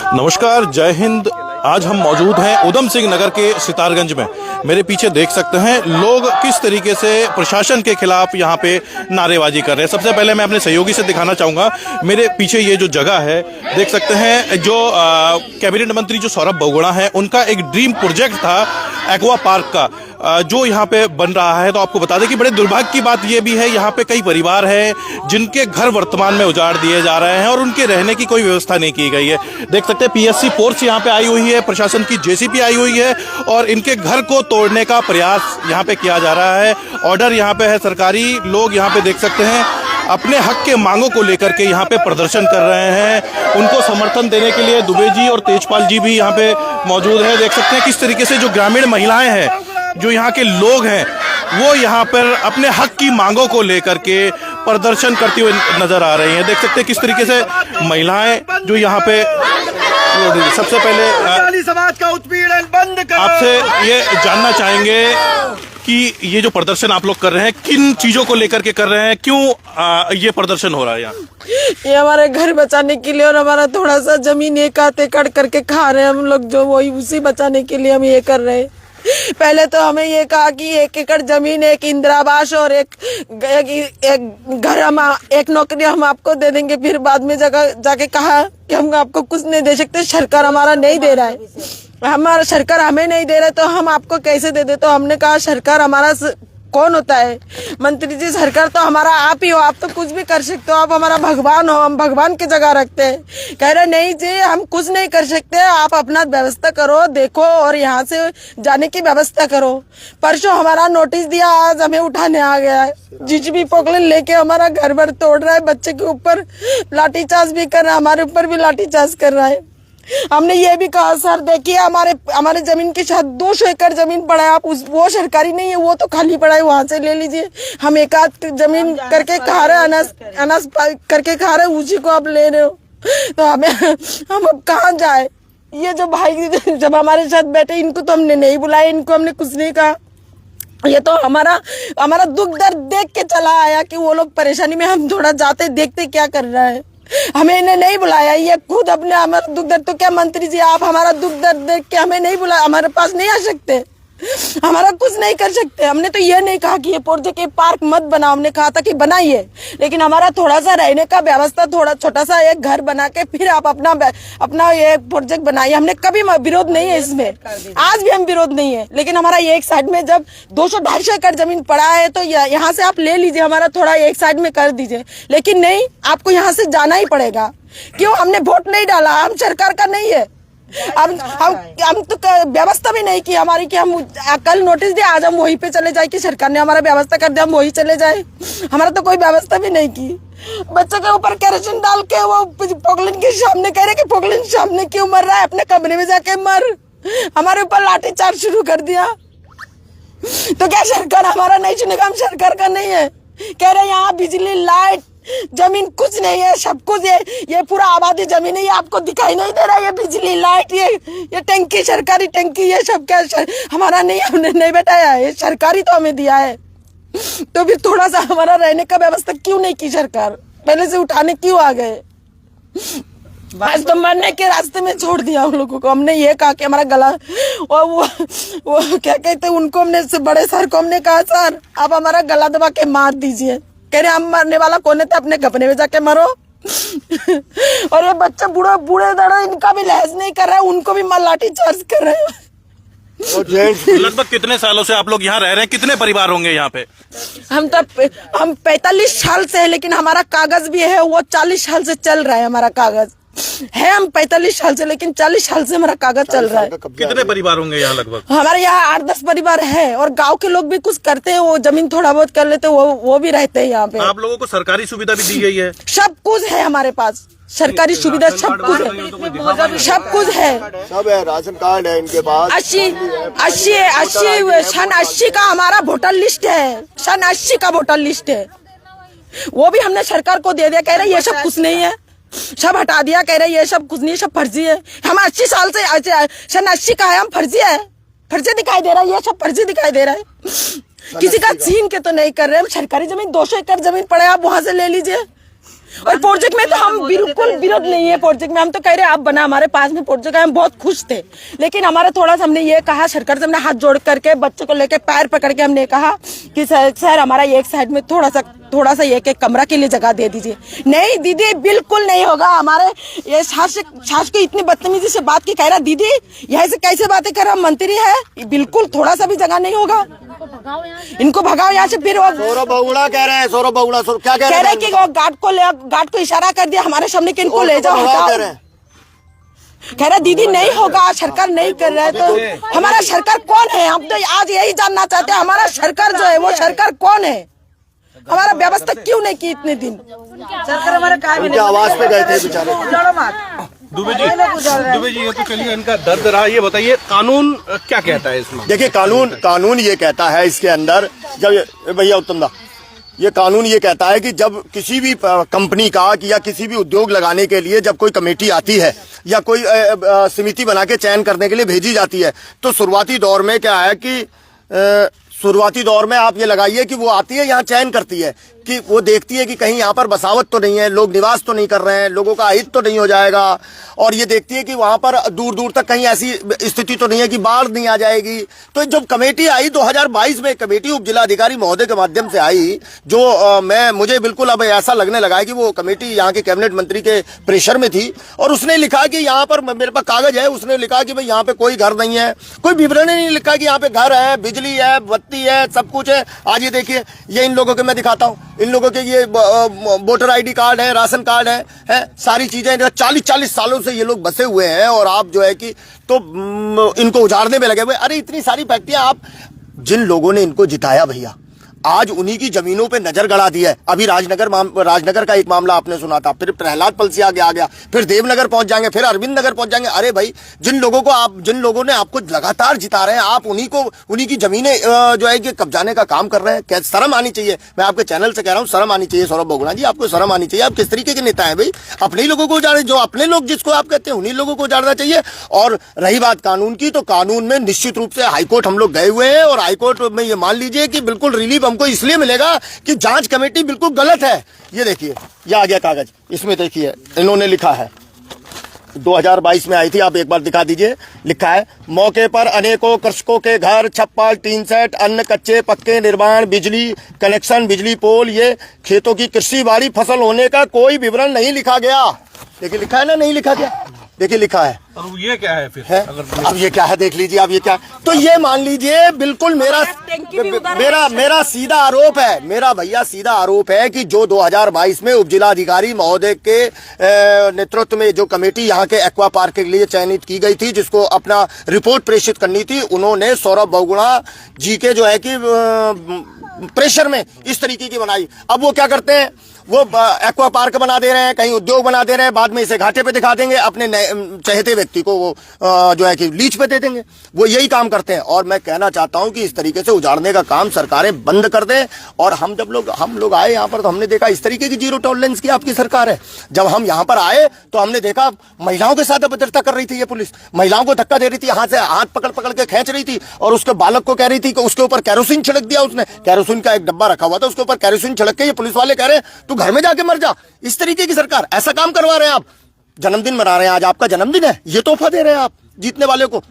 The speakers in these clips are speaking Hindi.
नमस्कार, जय हिंद। आज हम मौजूद हैं उधम सिंह नगर के सितारगंज में। मेरे पीछे देख सकते हैं लोग किस तरीके से प्रशासन के खिलाफ यहाँ पे नारेबाजी कर रहे हैं। सबसे पहले मैं अपने सहयोगी से दिखाना चाहूँगा, मेरे पीछे ये जो जगह है देख सकते हैं, जो कैबिनेट मंत्री जो सौरभ बहुगुणा है, उनका एक ड्रीम प्रोजेक्ट था एक्वा पार्क का, जो यहाँ पे बन रहा है। तो आपको बता दें कि बड़े दुर्भाग्य की बात ये भी है, यहाँ पे कई परिवार हैं जिनके घर वर्तमान में उजाड़ दिए जा रहे हैं और उनके रहने की कोई व्यवस्था नहीं की गई है। देख सकते हैं पीएससी फोर्स यहाँ पे आई हुई है, प्रशासन की जेसीपी आई हुई है और इनके घर को तोड़ने का प्रयास यहाँ पे किया जा रहा है। ऑर्डर यहाँ पे है सरकारी। लोग यहाँ पे देख सकते हैं अपने हक के मांगों को लेकर के यहाँ पे प्रदर्शन कर रहे हैं। उनको समर्थन देने के लिए दुबे जी और तेजपाल जी भी यहाँ पे मौजूद है। देख सकते हैं किस तरीके से जो ग्रामीण महिलाएं हैं, जो यहाँ के लोग हैं, वो यहाँ पर अपने हक की मांगों को लेकर के प्रदर्शन करती हुई नजर आ रही हैं। देख सकते हैं किस तरीके से महिलाएं जो यहाँ पे, सबसे पहले समाज का उत्पीड़न बंद करो। आपसे ये जानना चाहेंगे कि ये जो प्रदर्शन आप लोग कर रहे हैं, किन चीजों को लेकर के कर रहे हैं, क्यों ये प्रदर्शन हो रहा है यहाँ? ये हमारे घर बचाने के लिए और हमारा थोड़ा सा जमीन एक आध एकड़ करके खा रहे हैं हम लोग, जो वही उसी बचाने के लिए हम ये कर रहे हैं। पहले तो हमें ये कहा कि 1 एकड़ जमीन, एक इंदिरावास और एक घर, हम एक नौकरी हम आपको दे देंगे। फिर बाद में जाके कहा कि हम आपको कुछ नहीं दे सकते, सरकार हमारा नहीं दे रहा है, हमारा सरकार हमें नहीं दे रहा है तो हम आपको कैसे दे दे। तो हमने कहा सरकार हमारा कौन होता है? मंत्री जी, सरकार तो हमारा आप ही हो, आप तो कुछ भी कर सकते हो, आप हमारा भगवान हो, हम भगवान की जगह रखते हैं। कह रहे नहीं जी, हम कुछ नहीं कर सकते, आप अपना व्यवस्था करो, देखो और यहाँ से जाने की व्यवस्था करो। परसों हमारा नोटिस दिया, आज हमें उठाने आ गया है। जीसीबी पोकलेन लेके हमारा घर भर तोड़ रहा है, बच्चे के ऊपर लाठीचार्ज भी कर रहा है, हमारे ऊपर भी लाठीचार्ज कर रहा है। हमने ये भी कहा सर देखिए हमारे जमीन के साथ 200 एकड़ जमीन पड़ा है, आप वो सरकारी नहीं है, वो तो खाली पड़ा है, वहां से ले लीजिए। हम एक आध जमीन करके खा रहे हैं, अनाज करके खा रहे हैं, उसी को आप ले रहे हो। तो हम अब कहाँ जाए? ये जो भाई जब हमारे साथ बैठे, इनको तो हमने नहीं बुलाया, इनको हमने कुछ नहीं कहा। ये तो हमारा दुख दर्द देख के चला आया कि वो लोग परेशानी में, हम थोड़ा जाते देखते क्या कर रहा है। हमें इन्हें नहीं बुलाया, ये खुद अपने हमारा दुख दर्द, तो क्या मंत्री जी आप हमारा दुख दर्द देख के हमें नहीं बुलाया, हमारे पास नहीं आ सकते, हमारा कुछ नहीं कर सकते? हमने तो ये नहीं कहा कि ये प्रोजेक्ट, ये पार्क मत बनाओ, हमने कहा था कि बनाइए, लेकिन हमारा थोड़ा सा रहने का व्यवस्था, थोड़ा छोटा सा एक घर बना के फिर आप अपना ये प्रोजेक्ट बनाइए। हमने कभी विरोध नहीं है इसमें, आज भी हम विरोध नहीं है, लेकिन हमारा ये एक साइड में जब 200-250 एकड़ जमीन पड़ा है तो यहाँ से आप ले लीजिए, हमारा थोड़ा एक साइड में कर दीजिए। लेकिन नहीं, आपको यहाँ से जाना ही पड़ेगा। क्यों? हमने वोट नहीं डाला, हम सरकार का नहीं है, हम तो व्यवस्था भी नहीं की हमारी कि हम कल नोटिस दे, आज हम वहीं पे चले जाए कि सरकार ने हमारा व्यवस्था कर दिया, हम वहीं चले जाए। हमारा तो कोई व्यवस्था भी नहीं की। बच्चे के ऊपर केरोसिन डाल के वो पोकलेन के सामने कह रहे कि पोकलेन सामने क्यों मर रहा है, अपने कमरे में जाके मर। हमारे ऊपर लाठीचार्ज शुरू कर दिया। तो क्या सरकार हमारा नहीं सुनेगा? हम सरकार का नहीं है। कह रहे यहाँ बिजली, लाइट, जमीन कुछ नहीं है, सब कुछ ये पूरा आबादी जमीन है, ये आपको दिखाई नहीं दे रहा है? ये बिजली, लाइट, ये टंकी, सरकारी टंकी, ये सब क्या हमारा नहीं? हमने नहीं बैठाया है, सरकारी तो हमें दिया है। तो फिर थोड़ा सा हमारा रहने का व्यवस्था क्यों नहीं की सरकार? पहले से उठाने क्यों आ गए? आज तो मरने के रास्ते में छोड़ दिया हम लोगों को। हमने ये कहा कि हमारा गला, वो क्या कहते हैं उनको, हमने बड़े सर को हमने कहा सर आप हमारा गला दबा के मार दीजिए। कह रहे हम मरने वाला कौन है, तो अपने घपने में जाके मरो। और ये बच्चे बूढ़े दड़े, इनका भी लहज नहीं कर रहा है, उनको भी लाठी चार्ज कर रहे हैं। लगभग कितने सालों से आप लोग यहाँ रह रहे हैं? कितने परिवार होंगे यहाँ पे? हम 45 साल से है, लेकिन हमारा कागज भी है, वो 40 साल से चल रहा है। हमारा कागज है, हम 45 साल से, लेकिन 40 साल से हमारा कागज चल रहा है। कितने परिवार होंगे यहाँ लगभग? हमारे यहाँ 8-10 परिवार है, और गांव के लोग भी कुछ करते हैं, वो जमीन थोड़ा बहुत कर लेते हैं, वो भी रहते हैं यहाँ पे। आप लोगों को सरकारी सुविधा भी दी गई है? सब कुछ है हमारे पास, सरकारी सुविधा सब कुछ है, सब कुछ है, सब है, राशन कार्ड है इनके पास। 80 का हमारा वोटर लिस्ट है, सन 80 का वोटर लिस्ट है, वो भी हमने सरकार को दे दिया। कह रहे ये सब कुछ नहीं है, सब हटा दिया। कह रहे ये सब कुछ नहीं, सब फर्जी है। हम 80 साल से, सन 80 का है, हम फर्जी है, फर्जी दिखाई दे रहा है, ये सब फर्जी दिखाई दे रहा है। किसी का छीन के तो नहीं कर रहे हम। सरकारी जमीन 200 एकड़ जमीन पड़े, आप वहां से ले लीजिए। और प्रोजेक्ट में तो हम बिल्कुल विरोध नहीं है। प्रोजेक्ट में हम तो कह रहे आप बना, हमारे पास में प्रोजेक्ट है, हम बहुत खुश थे। लेकिन हमारा थोड़ा सा हमने ये कहा सरकार से, हमने हाथ जोड़ करके बच्चों को लेके पैर पकड़ के हमने कहा कि सर हमारा एक साइड में थोड़ा सा एक कमरा के लिए जगह दे दीजिए। नहीं दीदी बिल्कुल नहीं होगा। हमारे ये शासक इतनी बदतमीजी से बात की, कह रहा दीदी यहाँ से कैसे बातें कर रहा, मंत्री है, बिल्कुल थोड़ा सा भी जगह नहीं होगा, इनको भगाओ यहाँ से। फिर वो सौरभ बहुगुणा कह रहे हैं, सौरभ बहुगुणा क्या कह रहे हैं कि वो गार्ड को इशारा कर दिया हमारे सामने कि इनको ले जाओ, हटाओ। कह रहा दीदी नहीं होगा, सरकार नहीं कर रहा है। तो हमारा सरकार कौन है? हम तो आज यही जानना चाहते हैं, हमारा सरकार जो है वो सरकार कौन है? हमारा व्यवस्था क्यों नहीं की इतने दिन? सरकार हमारे उनके आवाज पे गए थे बेचारे। दुबे जी ये तो चलिए इनका दर्द रहा, ये बताइए कानून क्या कहता है इसमें? देखिए कानून ये कहता है इसके अंदर, जब भैया उत्तम दा, ये कानून ये कहता है कि जब किसी भी कंपनी का या किसी भी उद्योग लगाने के लिए जब कोई कमेटी आती है या कोई समिति बना के चयन करने के लिए भेजी जाती है, तो शुरुआती दौर में क्या है कि शुरुआती दौर में आप ये लगाइए कि वो आती है, यहाँ चयन करती है कि वो देखती है कि कहीं यहाँ पर बसावट तो नहीं है, लोग निवास तो नहीं कर रहे हैं, लोगों का हित तो नहीं हो जाएगा, और ये देखती है कि वहाँ पर दूर दूर तक कहीं ऐसी स्थिति तो नहीं है कि बाढ़ नहीं आ जाएगी। तो जब कमेटी आई 2022 में, कमेटी उप जिलाधिकारी महोदय के माध्यम से आई, जो मुझे बिल्कुल अब ऐसा लगने लगा है कि वो कमेटी यहाँ के कैबिनेट मंत्री के प्रेशर में थी, और उसने लिखा कि यहाँ पर, मेरे पास कागज है, उसने लिखा कि भाई यहाँ पे कोई घर नहीं है, कोई विवरण नहीं लिखा कि यहाँ पे घर है, बिजली है, बत्ती है, सब कुछ है। आज ये देखिए, ये इन लोगों के मैं दिखाता हूँ, इन लोगों के ये वोटर आईडी कार्ड है, राशन कार्ड है, सारी चीजें 40-40 सालों से ये लोग बसे हुए हैं, और आप जो है कि तो इनको उजाड़ने में लगे हुए। अरे इतनी सारी फैक्ट्रियां, आप जिन लोगों ने इनको जिताया भैया, आज उन्हीं की जमीनों पे नजर गड़ा दी है। अभी राजनगर का एक मामला आपने सुना था, फिर प्रहलाद पलसी आगे आ गया, फिर देवनगर पहुंच जाएंगे, फिर अरविंद नगर पहुंच जाएंगे। अरे भाई, जिन लोगों ने आपको लगातार जिता रहे हैं, आप उन्हीं की जमीनें जो है कि कब्जाने का काम कर रहे हैं। क्या शर्म आनी चाहिए? मैं आपके चैनल से कह रहा हूँ, शर्म आनी चाहिए सौरभ बहुगुणा जी, आपको शर्म आनी चाहिए। आप किस तरीके के नेता हैं भाई? अपने ही लोगों को उजाड़े, जो अपने लोग जिसको आप कहते हैं उन्हीं लोगों को उजाड़ना चाहिए। और रही बात कानून की, तो कानून में निश्चित रूप से हाईकोर्ट हम लोग गए हुए हैं, और हाईकोर्ट में ये मान लीजिए कि बिल्कुल रिलीफ हमको इसलिए मिलेगा कि जांच कमेटी बिल्कुल गलत है। ये देखिए, ये आ गया कागज, इसमें देखिए इन्होंने लिखा है, 2022 में आई थी, आप एक बार दिखा दीजिए। लिखा है, मौके पर अनेकों कृषकों के घर, छप्पर, टीन सेट, अन्य कच्चे पक्के निर्माण, बिजली कनेक्शन, बिजली पोल, ये खेतों की कृषि बाड़ी फसल होने का कोई विवरण नहीं लिखा गया। देखिए लिखा है ना, नहीं लिखा गया, देखिए लिखा है। और ये क्या है फिर है? अब ये क्या है देख लीजिए, अब ये क्या है? तो ये मान लीजिए बिल्कुल मेरा सीधा आरोप है, मेरा भैया सीधा आरोप है कि जो 2022 में उप जिलाधिकारी महोदय के नेतृत्व में जो कमेटी यहाँ के एक्वा पार्क के लिए चयनित की गई थी, जिसको अपना रिपोर्ट प्रेषित करनी थी, उन्होंने सौरभ बहुगुणा जी के जो है कि प्रेशर में इस तरीके की बनाई। अब वो क्या करते हैं, वो एक्वा पार्क बना दे रहे हैं, कहीं उद्योग बना दे रहे हैं, बाद में इसे घाटे पे दिखा देंगे, अपने चहेते व्यक्ति को वो जो है कि लीज पे दे देंगे। वो यही काम करते हैं। और मैं कहना चाहता हूं कि इस तरीके से उजाड़ने का काम सरकारें बंद कर दें। और हम लोग आए यहाँ पर, तो हमने देखा इस तरीके की जीरो टॉलरेंस की आपकी सरकार है। जब हम यहाँ पर आए तो हमने देखा महिलाओं के साथ अभद्रता कर रही थी ये पुलिस, महिलाओं को धक्का दे रही थी, हाथ पकड़ के खींच रही थी, और उसके बालक को कह रही थी कि उसके ऊपर कैरोसिन छिड़क दिया उसने। कैरोसिन का एक डब्बा रखा हुआ था, उसके ऊपर कैरोसिन छिड़क के ये पुलिस वाले कह रहे हैं तू घर में जाके मर जा। इस तरीके की सरकार, ऐसा काम करवा रहे हैं आप। जन्मदिन मना रहे हैं, आज आपका जन्मदिन है, ये तोहफा दे रहे हैं आप जीतने वाले को।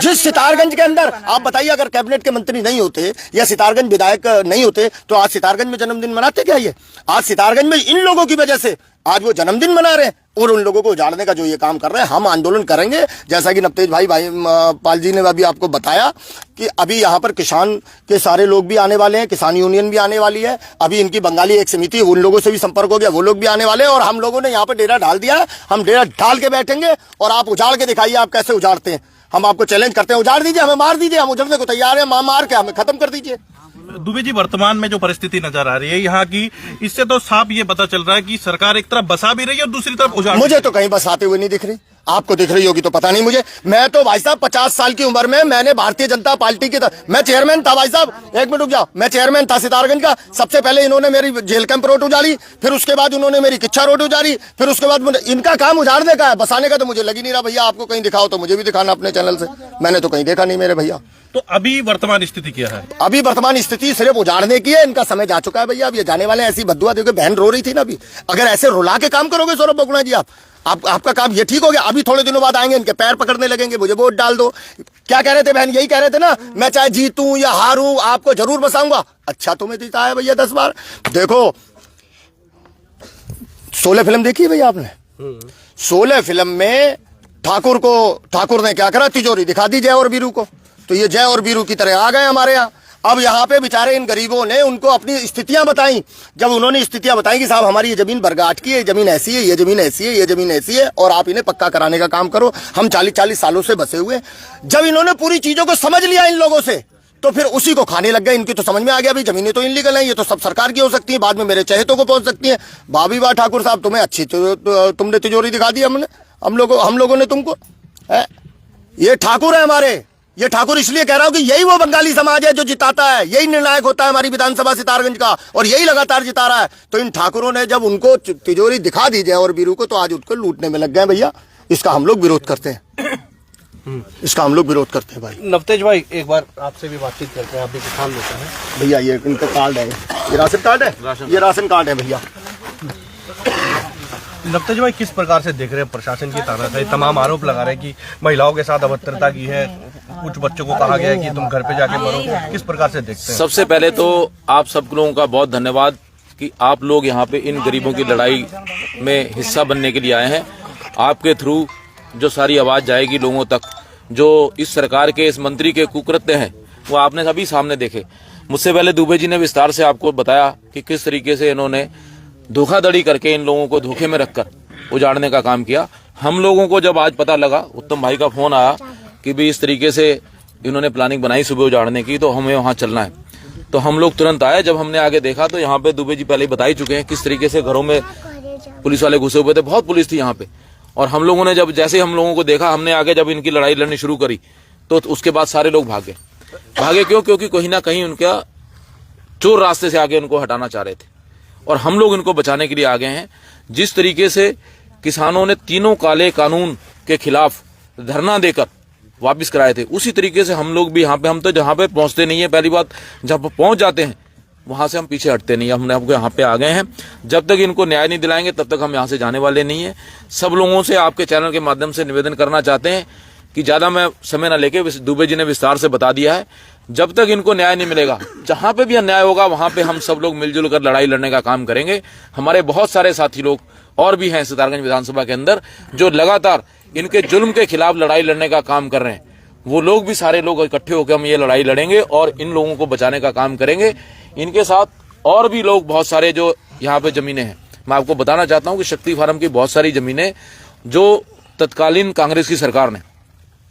जिस सितारगंज के अंदर आप बताइए, अगर कैबिनेट के मंत्री नहीं होते या सितारगंज विधायक नहीं होते तो आज सितारगंज में जन्मदिन मनाते क्या? ये आज सितारगंज में इन लोगों की वजह से आज वो जन्मदिन मना रहे हैं, और उन लोगों को उजाड़ने का जो ये काम कर रहे हैं। हम आंदोलन करेंगे, जैसा कि नवतेज भाई पाल जी ने अभी आपको बताया कि अभी यहाँ पर किसान के सारे लोग भी आने वाले हैं, किसान यूनियन भी आने वाली है। अभी इनकी बंगाली एक समिति, उन लोगों से भी संपर्क हो गया, वो लोग भी आने वाले हैं। और हम लोगों ने यहाँ पर डेरा डाल दिया, हम डेरा डाल के बैठेंगे, और आप उजाड़ के दिखाइए आप कैसे उजाड़ते हैं। हम आपको चैलेंज करते हैं, उजाड़ दीजिए, हमें मार दीजिए, हम उजड़ने को तैयार हैं, मार के हमें खत्म कर दीजिए। दुबे जी, वर्तमान में जो परिस्थिति नजर आ रही है यहाँ की, इससे तो साफ ये पता चल रहा है कि सरकार एक तरफ बसा भी रही है और दूसरी तरफ उजाड़। मुझे तो कहीं बसाते हुए नहीं दिख रही। आपको दिख रही होगी तो पता नहीं मुझे। मैं तो भाई साहब 50 साल की उम्र में मैंने भारतीय जनता पार्टी की मैं चेयरमैन था भाई साहब, एक मिनट रुक जाओ, मैं चेयरमैन था सितारगंज का। सबसे पहले इन्होंने मेरी जेल कैंप रोड उजाड़ी, फिर उसके बाद उन्होंने मेरी किच्छा रोड उजाड़ी, फिर उसके बाद इनका काम उजाड़ने का है, बसाने का तो मुझे लग ही नहीं रहा। भैया आपको कहीं दिखाओ तो मुझे भी दिखाना अपने चैनल से, मैंने तो कहीं देखा नहीं मेरे भैया। तो अभी वर्तमान स्थिति क्या है? अभी वर्तमान स्थिति सिर्फ उजाड़ने की है, इनका समय जा चुका है भैया। अब ये जाने वाले ऐसी बद्दुआ देखो, बहन रो रही थी ना अभी। अगर ऐसे रुला के काम करोगे सौरभ बगुणा जी आपका काम ये ठीक हो गया। अभी थोड़े दिनों बाद आएंगे, इनके पैर पकड़ने लगेंगे, मुझे वोट डाल दो। क्या कह रहे थे बहन? यही कह रहे थे ना, मैं चाहे जीतूं या हारूं आपको जरूर बसाऊंगा। अच्छा तुम्हें जीता है भैया 10 बार। देखो 16 फिल्म देखी है भैया आपने? 16 फिल्म में ठाकुर ने क्या करा? तिजोरी दिखा दी जय और वीरू को। तो ये जय और वीरू की तरह आ गए हमारे यहाँ। अब यहाँ पे बेचारे इन गरीबों ने उनको अपनी स्थितियां बताई। जब उन्होंने स्थितियां बताई कि साहब हमारी ये जमीन बरगाट की है, ये जमीन ऐसी है, ये जमीन ऐसी है, ये जमीन ऐसी है, और आप इन्हें पक्का कराने का काम करो, हम 40-40 सालों से बसे हुए। जब इन्होंने पूरी चीजों को समझ लिया इन लोगों से, तो फिर उसी को खाने लग गए। इनकी तो समझ में आ गया भाई जमीनें तो इनलीगल हैं, ये तो सब सरकार की हो सकती है, बाद में मेरे चहेतों को पहुंच सकती है। भाभी वाह ठाकुर साहब, तुम्हें अच्छी तुमने तिजोरी दिखा दी हम लोगों ने तुमको। ये ठाकुर है हमारे, ये ठाकुर इसलिए कह रहा हूं कि यही वो बंगाली समाज है जो जिताता है, यही निर्णायक होता है हमारी विधानसभा सितारगंज का, और यही लगातार जिता रहा है। तो इन ठाकुरों ने जब उनको तिजोरी दिखा दी जय और वीरू को, तो आज उनको लूटने में लग गए भैया। इसका हम लोग विरोध करते हैं, इसका हम लोग विरोध करते हैं भाई। नवतेज भाई एक बार आपसे भी बातचीत करते हैं, आप भी किसान देते हैं भैया। ये इनका कार्ड है, ये राशन कार्ड है, ये राशन कार्ड है भैया। नवतेज भाई किस प्रकार से देख रहे हैं प्रशासन की तानाशाही? तमाम आरोप लगा रहे हैं कि महिलाओं के साथ अभद्रता की है, कुछ बच्चों को कहा गया है कि तुम घर पे जाके मरो। किस प्रकार से देखते हैं? सबसे पहले तो आप सब लोगों का बहुत धन्यवाद कि आप लोग यहाँ पे इन गरीबों की लड़ाई में हिस्सा बनने के लिए आए हैं। आपके थ्रू जो सारी आवाज जाएगी लोगों तक, जो इस सरकार के इस मंत्री के कुकृत्य हैं वो आपने सभी सामने देखे। मुझसे पहले दुबे जी ने विस्तार से आपको बताया कि किस तरीके से इन्होंने धोखाधड़ी करके इन लोगों को धोखे में रखकर उजाड़ने का काम किया। हम लोगों को जब आज पता लगा, उत्तम भाई का फोन आया कि भी इस तरीके से इन्होंने प्लानिंग बनाई सुबह उजाड़ने की, तो हमें वहां चलना है, तो हम लोग तुरंत आए। जब हमने आगे देखा तो यहाँ पे दुबे जी पहले ही बता ही चुके हैं किस तरीके से घरों में पुलिस वाले घुसे हुए थे, बहुत पुलिस थी यहाँ पे। और हम लोगों ने जब जैसे हम लोगों को देखा, हमने आगे जब इनकी लड़ाई लड़नी शुरू करी, तो उसके बाद सारे लोग भागे। क्यों? क्योंकि कहीं ना कहीं उनका चोर रास्ते से आगे उनको हटाना चाह रहे थे, और हम लोग इनको बचाने के लिए आ गए हैं। जिस तरीके से किसानों ने तीनों काले कानून के खिलाफ धरना देकर वापस कराए थे, उसी तरीके से हम लोग भी यहाँ पे, हम तो जहाँ पे पहुंचते नहीं है, पहली बात जब पहुंच जाते हैं वहां से हम पीछे हटते नहीं है। हमने आपको यहाँ पे आ गए हैं, जब तक इनको न्याय नहीं दिलाएंगे तब तक हम यहाँ से जाने वाले नहीं है। सब लोगों से आपके चैनल के माध्यम से निवेदन करना चाहते हैं कि ज्यादा मैं समय न लेके, दुबे जी ने विस्तार से बता दिया है, जब तक इनको न्याय नहीं मिलेगा, जहां पे भी अन्याय होगा वहां पे हम सब लोग मिलजुल कर लड़ाई लड़ने का काम करेंगे। हमारे बहुत सारे साथी लोग और भी हैं सितारगंज विधानसभा के अंदर जो लगातार इनके जुल्म के खिलाफ लड़ाई लड़ने का काम कर रहे हैं। वो लोग भी सारे लोग इकट्ठे होकर हम ये लड़ाई लड़ेंगे और इन लोगों को बचाने का काम करेंगे। इनके साथ और भी लोग बहुत सारे जो यहाँ पे जमीनें हैं, मैं आपको बताना चाहता हूँ कि शक्ति फार्म की बहुत सारी जमीनें जो तत्कालीन कांग्रेस की सरकार ने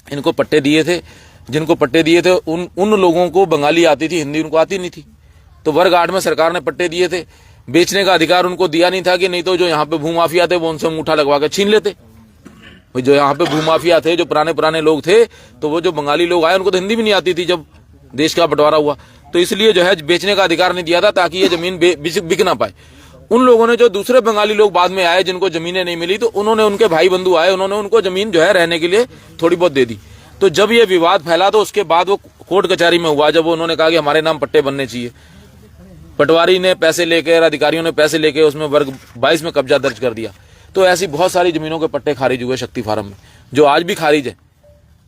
इनको पट्टे दिए थे, जिनको पट्टे दिए थे उन लोगों को बंगाली आती थी, हिंदी उनको आती नहीं थी, तो वर्ग 8 में सरकार ने पट्टे दिए थे। बेचने का अधिकार उनको दिया नहीं था कि नहीं तो जो यहाँ पे भूमाफिया थे वो उनसे अंगूठा लगवा के छीन लेते। जो यहाँ पे भूमाफिया थे, जो पुराने लोग थे, तो वो जो बंगाली लोग आए उनको तो हिंदी भी नहीं आती थी जब देश का बंटवारा हुआ, तो इसलिए जो है बेचने का अधिकार नहीं दिया था ताकि ये जमीन बिक ना पाए। उन लोगों ने, जो दूसरे बंगाली लोग बाद में आए जिनको जमीनें नहीं मिली, तो उन्होंने, उनके भाई बंधु आए, उन्होंने उनको जमीन जो है रहने के लिए थोड़ी बहुत दे दी। तो जब ये विवाद फैला तो उसके बाद वो कोर्ट कचहरी में हुआ, जब उन्होंने कहा कि हमारे नाम पट्टे बनने चाहिए। पटवारी ने पैसे लेकर, अधिकारियों ने पैसे लेकर उसमें वर्ग 22 में कब्जा दर्ज कर दिया। तो ऐसी बहुत सारी जमीनों के पट्टे खारिज हुए शक्ति फार्म में, जो आज भी खारिज है।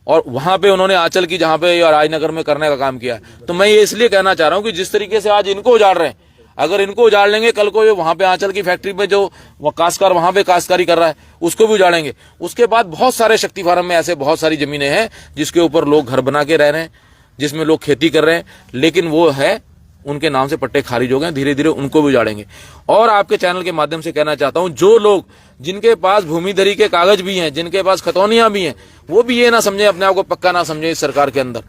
और वहां पे उन्होंने आंचल की, जहां पे राजनगर में करने का काम किया है। तो मैं ये इसलिए कहना चाह रहा हूं कि जिस तरीके से आज इनको उजाड़ रहे हैं, अगर इनको उजाड़ लेंगे, कल को वहां पे आंचल की फैक्ट्री में जो काश्तकार वहां पे काश्तकारी कर रहा है उसको भी उजाड़ेंगे। उसके बाद बहुत सारे शक्ति फार्म में ऐसे बहुत सारी जमीनें हैं जिसके ऊपर लोग घर बना के रह रहे हैं, जिसमें लोग खेती कर रहे हैं, लेकिन वो है उनके नाम से पट्टे खारिज हो गए। धीरे धीरे उनको भी उजाड़ेंगे। और आपके चैनल के माध्यम से कहना चाहता हूं, जो लोग जिनके पास भूमिधरी के कागज भी हैं, जिनके पास खतौनियां भी हैं, वो भी ये ना समझे, अपने आप को पक्का ना समझे इस सरकार के अंदर।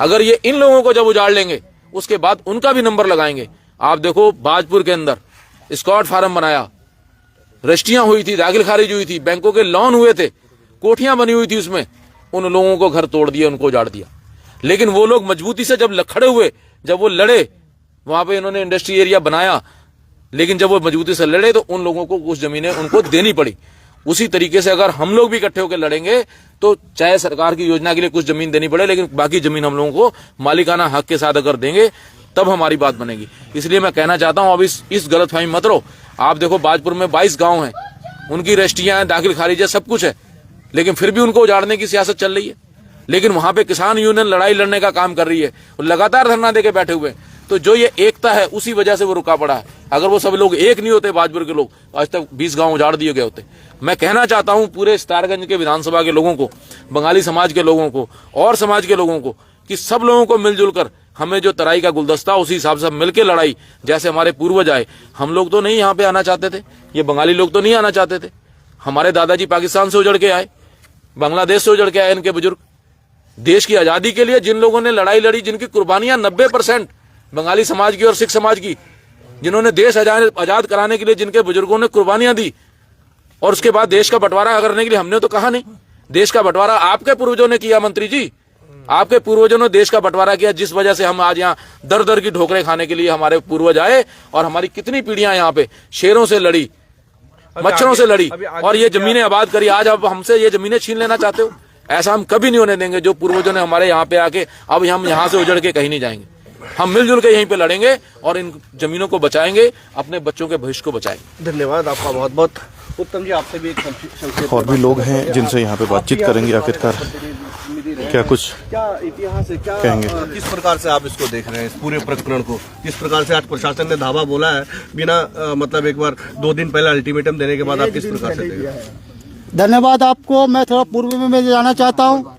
अगर ये इन लोगों को जब उजाड़ लेंगे उसके बाद उनका भी नंबर लगाएंगे। आप देखो बाजपुर के अंदर स्कॉट फार्म बनाया, रजिस्ट्रियां हुई थी, दाखिल खारिज हुई थी, बैंकों के लोन हुए थे, कोठियां बनी हुई थी उसमें, उन लोगों को घर तोड़ दिया, उनको उजाड़ दिया। लेकिन वो लोग मजबूती से जब खड़े हुए, जब वो लड़े, वहां पे इन्होंने इंडस्ट्री एरिया बनाया, लेकिन जब वो मजबूती से लड़े तो उन लोगों को कुछ जमीनें उनको देनी पड़ी। उसी तरीके से अगर हम लोग भी इकट्ठे होकर लड़ेंगे तो चाहे सरकार की योजना के लिए कुछ जमीन देनी पड़े, लेकिन बाकी जमीन हम लोगों को मालिकाना हक के साथ अगर देंगे तब हमारी बात बनेगी। इसलिए मैं कहना चाहता हूं, अब इस गलतफहमी मत रहो। आप देखो बाजपुर में 22 गांव हैं, उनकी रजिस्ट्रियां हैं, दाखिल खारिज है, सब कुछ है, लेकिन फिर भी उनको उजाड़ने की सियासत चल रही है। लेकिन वहां पे किसान यूनियन लड़ाई लड़ने का काम कर रही है, लगातार धरना देके बैठे हुए हैं। तो जो ये एकता है उसी वजह से वो रुका पड़ा है। अगर वो सब लोग एक नहीं होते, बाजपुर के लोग, आज तक 20 गांव उजाड़ दिए गए होते। मैं कहना चाहता हूं पूरे सितारगंज के विधानसभा के लोगों को, बंगाली समाज के लोगों को और समाज के लोगों को, कि सब लोगों को मिलजुल कर हमें जो तराई का गुलदस्ता, उसी हिसाब से मिलकर लड़ाई, जैसे हमारे पूर्वज आए। हम लोग तो नहीं यहाँ पे आना चाहते थे, ये बंगाली लोग तो नहीं आना चाहते थे। हमारे दादाजी पाकिस्तान से उजड़ के आए, बांग्लादेश से उजड़ के आए इनके बुजुर्ग। देश की आजादी के लिए जिन लोगों ने लड़ाई लड़ी, जिनकी कुर्बानियां 90% बंगाली समाज की और सिख समाज की, जिन्होंने देश आजाद कराने के लिए जिनके बुजुर्गों ने कुर्बानियां दी, और उसके बाद देश का बंटवारा करने के लिए हमने तो कहा नहीं। देश का बंटवारा आपके पूर्वजों ने किया मंत्री जी, आपके पूर्वजों ने देश का बंटवारा किया, जिस वजह से हम आज यहाँ दर दर की ठोकरें खाने के लिए हमारे पूर्वज आए। और हमारी कितनी पीढ़ियां यहाँ पे शेरों से लड़ी, मच्छरों से लड़ी, और ये जमीनें आबाद करी। आज अब हमसे ये जमीनें छीन लेना चाहते हो? ऐसा हम कभी नहीं होने देंगे। जो पूर्वजों ने हमारे यहाँ पे आके, अब हम यहाँ से उजड़ के कहीं नहीं जाएंगे। हम मिलजुल के यहीं पे लड़ेंगे और इन जमीनों को बचाएंगे, अपने बच्चों के भविष्य को बचाएंगे। धन्यवाद आपका बहुत बहुत। उत्तम जी, आपसे भी एक संक्षेप और भी लोग हैं जिनसे यहाँ पे बातचीत करेंगे, आखिरकार क्या कुछ क्या इतिहास है, क्या कहेंगे? किस प्रकार से आप इसको देख रहे हैं, इस पूरे प्रकरण को? किस प्रकार से आज प्रशासन ने धावा बोला है, बिना मतलब एक बार 2 दिन पहले अल्टीमेटम देने के बाद आप किस प्रकार से देख रहे हैं? धन्यवाद आपको। मैं थोड़ा पूर्व में मैं जाना चाहता हूँ।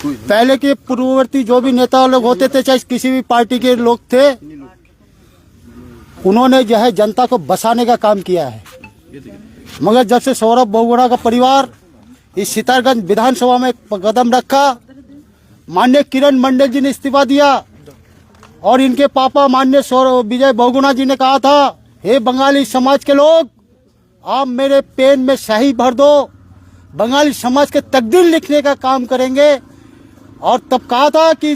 पहले के पूर्ववर्ती जो भी नेता लोग होते थे, चाहे किसी भी पार्टी के लोग थे, उन्होंने जो है जनता को बसाने का काम किया है। मगर जब से सौरभ बहुगुणा का परिवार इस सितारगंज विधानसभा में कदम रखा, माननीय किरण मंडल जी ने इस्तीफा दिया और इनके पापा माननीय सौरभ विजय बहुगुणा जी ने कहा था, हे बंगाली समाज के लोग, आप मेरे पेन में स्याही भर दो, बंगाली समाज के तकदीर लिखने का काम करेंगे। और तब कहा था कि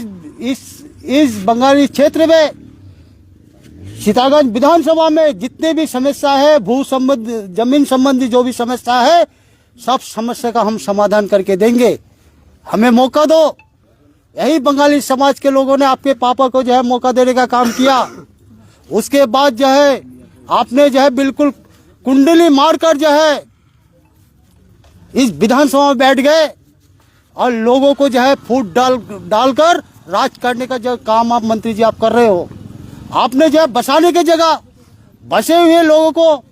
इस बंगाली क्षेत्र में सितारगंज विधानसभा में जितने भी समस्या है, भू संबंधी, जमीन संबंधी जो भी समस्या है, सब समस्या का हम समाधान करके देंगे, हमें मौका दो। यही बंगाली समाज के लोगों ने आपके पापा को जो है मौका देने का काम किया। उसके बाद जो है आपने जो है बिल्कुल कुंडली मारकर जो है इस विधानसभा में बैठ गए और लोगों को जो है फूट डालकर राज करने का जो काम आप मंत्री जी आप कर रहे हो। आपने जो है बसाने की जगह बसे हुए लोगों को,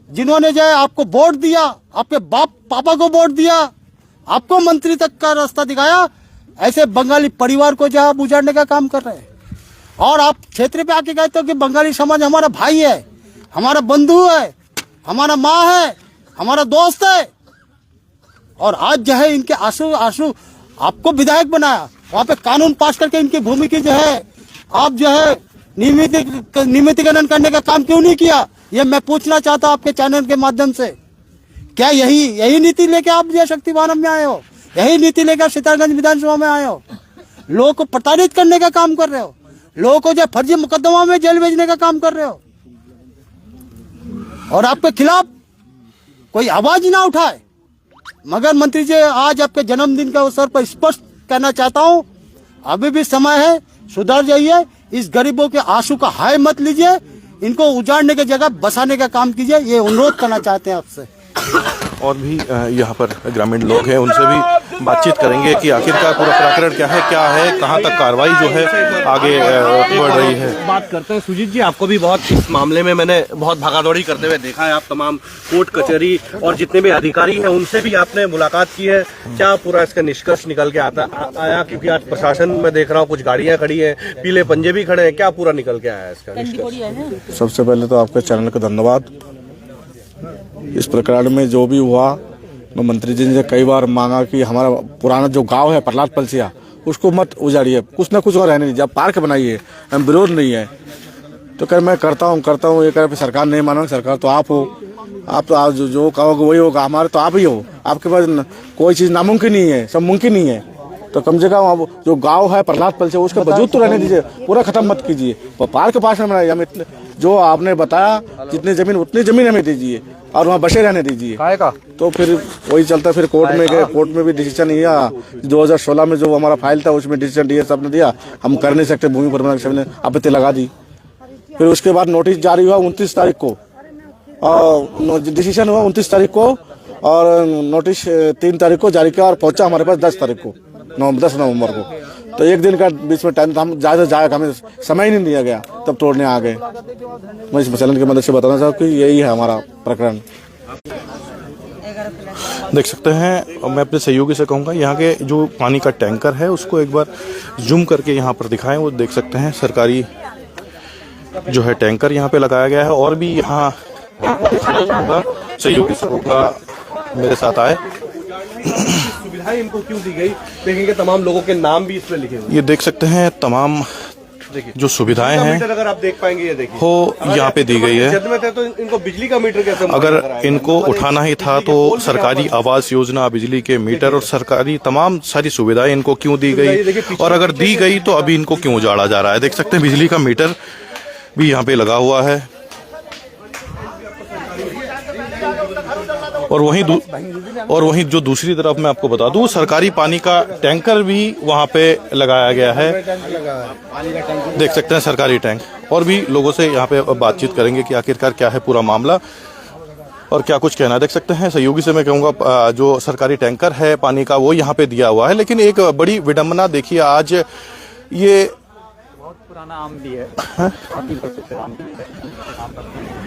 जिन्होंने जो है आपको वोट दिया, आपके बाप पापा को वोट दिया, आपको मंत्री तक का रास्ता दिखाया, ऐसे बंगाली परिवार को जो है आप उजाड़ने का काम कर रहे हैं। और आप क्षेत्र पे आके कहते हो कि बंगाली समाज हमारा भाई है, हमारा बंधु है, हमारा माँ है, हमारा दोस्त है। और आज जो है इनके आंसू आपको विधायक बनाया, वहाँ पे कानून पास करके इनकी भूमि की जो है आप जो है नियमितीकरण करने का काम क्यों नहीं किया? ये मैं पूछना चाहता हूँ आपके चैनल के माध्यम से। क्या यही नीति लेके आप जो शक्तिवान में आए हो? यही नीति लेकर सितारगंज विधानसभा में आए हो? लोगों को प्रताड़ित करने का काम कर रहे हो, लोगों को जो फर्जी मुकदमा में जेल भेजने का काम कर रहे हो, और आपके खिलाफ कोई आवाज ना उठाए। मगर मंत्री जी, आज आपके जन्मदिन के अवसर पर स्पष्ट कहना चाहता हूं, अभी भी समय है, सुधर जाइए। इस गरीबों के आंसू का हाय मत लीजिए, इनको उजाड़ने की जगह बसाने का काम कीजिए, ये अनुरोध करना चाहते हैं आपसे। और भी यहाँ पर ग्रामीण लोग हैं, उनसे भी बातचीत करेंगे कि आखिरकार पूरा प्रकरण क्या है, कहाँ तक कार्रवाई जो है आगे बढ़ रही है। बात करते हैं सुजीत जी, आपको भी बहुत इस मामले में मैंने बहुत भागादौड़ी करते हुए देखा है। आप तमाम कोर्ट कचहरी और जितने भी अधिकारी हैं उनसे भी आपने मुलाकात की है। क्या पूरा इसका निष्कर्ष निकल के आया? क्योंकि आज प्रशासन में देख रहा हूँ कुछ गाड़ियां खड़ी हैं, पीले पंजे भी खड़े हैं, क्या पूरा निकल के आया इसका निष्कर्ष? सबसे पहले तो आपके चैनल का धन्यवाद। इस प्रकरण में जो भी हुआ, मैं मंत्री जी ने कई बार मांगा कि हमारा पुराना जो गांव है प्रहलाद पलसिया, उसको मत उजाड़िए, कुछ ना कुछ और रहने दीजिए, पार्क बनाइए, हम विरोध नहीं है। तो कर मैं करता हूँ ये कर सरकार नहीं मानो, सरकार तो आप हो, आप तो आज जो कहोगे वही होगा, हमारे तो आप ही हो, आपके पास कोई चीज़ नामुमकिन नहीं है, सब मुमकिन ही है। तो कम से कम अब जो गांव है प्रहलादपल से उसका वजूद तो रहने दीजिए, पूरा खत्म मत कीजिए। पार्क के पास में बनाइए, हम इतने जो आपने बताया जितनी जमीन उतनी जमीन हमें दीजिए और वहाँ बसे रहने दीजिए। तो फिर वही चलता, फिर कोर्ट में गए, कोर्ट में भी डिसीजन दिया। 2016 में जो हमारा फाइल था उसमें डिसीजन दिया, सबने दिया, हम कर नहीं सकते, भूमि प्रबंधन सब ने आपत्ति लगा दी। फिर उसके बाद नोटिस जारी हुआ 29 तारीख को और डिसीजन हुआ 29 तारीख को और नोटिस 3 तारीख को जारी किया और पहुंचा हमारे पास 10 तारीख को 10 नवंबर को। तो एक दिन का बीच में टाइम था, हम ज़्यादा जाएगा, हमें समय ही नहीं दिया गया, तब तोड़ने आ गए। मैं इस चैनल की मदद से बताना चाहूँ कि यही है हमारा प्रकरण। देख सकते हैं, और मैं अपने सहयोगी से कहूँगा यहाँ के जो पानी का टैंकर है उसको एक बार जूम करके यहाँ पर दिखाएं। वो देख सकते हैं सरकारी जो है टैंकर यहाँ पे लगाया गया है। और भी यहाँ सहयोगी से मेरे साथ आए। सुविधाएं इनको क्यों दी गई, देखेंगे तमाम लोगों के नाम भी इसमें लिखे हुए। ये देख सकते हैं तमाम जो सुविधाएं हैं मीटर अगर आप देख पाएंगे, ये देखिए वो यहाँ पे दी गई है। जब में थे तो इनको बिजली का मीटर कैसे अगर इनको उठाना ही था तो सरकारी आवास योजना, बिजली के मीटर और सरकारी तमाम सारी सुविधाएं इनको क्यों दी गई, और अगर दी गई तो अभी इनको क्यों उजाड़ा जा रहा है। देख सकते हैं बिजली का मीटर भी यहाँ पे लगा हुआ है। और वहीं जो दूसरी तरफ मैं आपको बता दूं, सरकारी पानी का टैंकर भी वहां पे लगाया गया है। देख सकते हैं सरकारी टैंक। और भी लोगों से यहाँ पे बातचीत करेंगे कि आखिरकार क्या है पूरा मामला और क्या कुछ कहना है। देख सकते हैं सहयोगी से मैं कहूँगा जो सरकारी टैंकर है पानी का वो यहाँ पे दिया हुआ है। लेकिन एक बड़ी विडंबना देखिए, आज ये पुराना आम भी है।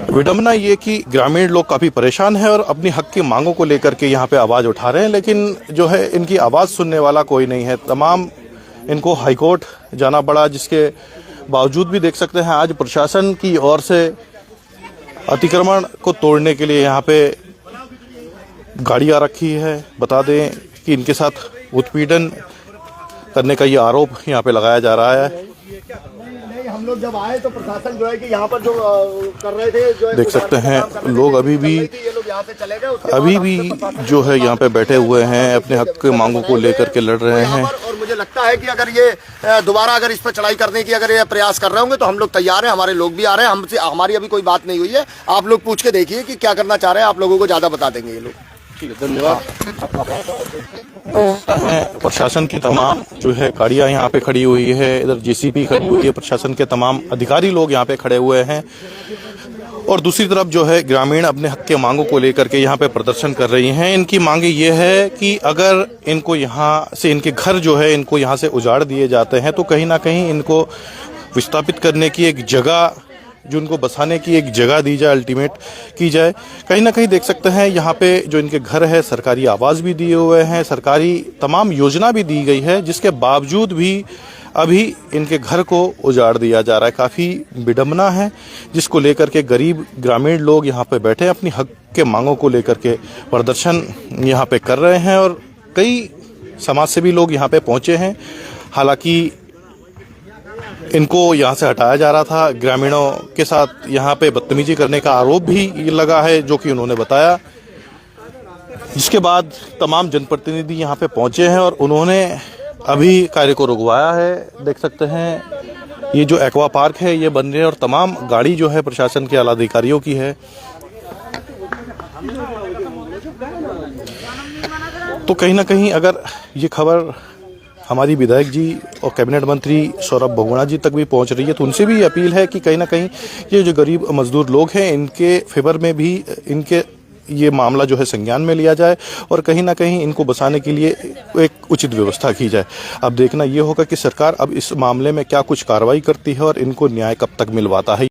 विडंबना ये कि ग्रामीण लोग काफी परेशान हैं और अपनी हक की मांगों को लेकर के यहाँ पे आवाज उठा रहे हैं, लेकिन जो है इनकी आवाज सुनने वाला कोई नहीं है। तमाम इनको हाईकोर्ट जाना पड़ा, जिसके बावजूद भी देख सकते हैं आज प्रशासन की ओर से अतिक्रमण को तोड़ने के लिए यहाँ पे गाड़ियाँ रखी है। बता दें कि इनके साथ उत्पीड़न करने का ये आरोप यहाँ पे लगाया जा रहा है। हम लोग जब आए तो प्रशासन जो है कि यहाँ पर जो कर रहे थे, जो देख सकते हैं लोग अभी भी जो है यहाँ पे बैठे हुए हैं, अपने हक की मांगों को लेकर के लड़ रहे हैं। और मुझे लगता है कि अगर ये दोबारा अगर इस पर चढ़ाई करने की अगर ये प्रयास कर रहे होंगे तो हम लोग तैयार हैं, हमारे लोग भी आ रहे हैं। हमसे हमारी अभी कोई बात नहीं हुई है, आप लोग पूछ के देखिए कि क्या करना चाह रहे हैं, आप लोगों को ज्यादा बता देंगे ये लोग। ठीक है, धन्यवाद। प्रशासन की तमाम जो है गाड़ियां यहाँ पे खड़ी हुई है, इधर जेसीबी खड़ी हुई है, प्रशासन के तमाम अधिकारी लोग यहाँ पे खड़े हुए हैं। और दूसरी तरफ जो है ग्रामीण अपने हक के मांगों को लेकर के यहाँ पे प्रदर्शन कर रही हैं। इनकी मांगे ये है कि अगर इनको यहाँ से इनके घर जो है इनको यहाँ से उजाड़ दिए जाते हैं तो कहीं ना कहीं इनको विस्थापित करने की एक जगह, जो इनको बसाने की एक जगह दी जाए, अल्टीमेट की जाए। कहीं ना कहीं देख सकते हैं यहाँ पे जो इनके घर है सरकारी आवास भी दिए हुए हैं, सरकारी तमाम योजना भी दी गई है, जिसके बावजूद भी अभी इनके घर को उजाड़ दिया जा रहा है। काफ़ी विडंबना है, जिसको लेकर के गरीब ग्रामीण लोग यहाँ पे बैठे अपनी हक के मांगों को लेकर के प्रदर्शन यहाँ पे कर रहे हैं। और कई समाज सेवी लोग यहाँ पे पहुँचे हैं। हालांकि इनको यहाँ से हटाया जा रहा था, ग्रामीणों के साथ यहाँ पे बदतमीजी करने का आरोप भी लगा है, जो कि उन्होंने बताया। जिसके बाद तमाम जनप्रतिनिधि यहाँ पे पहुँचे हैं और उन्होंने अभी कार्य को रुकवाया है। देख सकते हैं ये जो एक्वा पार्क है ये बन रहे हैं और तमाम गाड़ी जो है प्रशासन के आला अधिकारियों की है। तो कहीं ना कहीं अगर ये खबर हमारी विधायक जी और कैबिनेट मंत्री सौरभ बहुगुणा जी तक भी पहुंच रही है तो उनसे भी अपील है कि कहीं ना कहीं ये जो गरीब मजदूर लोग हैं इनके फेवर में भी इनके ये मामला जो है संज्ञान में लिया जाए और कहीं ना कहीं इनको बसाने के लिए एक उचित व्यवस्था की जाए। अब देखना ये होगा कि सरकार अब इस मामले में क्या कुछ कार्रवाई करती है और इनको न्याय कब तक मिलवाता है।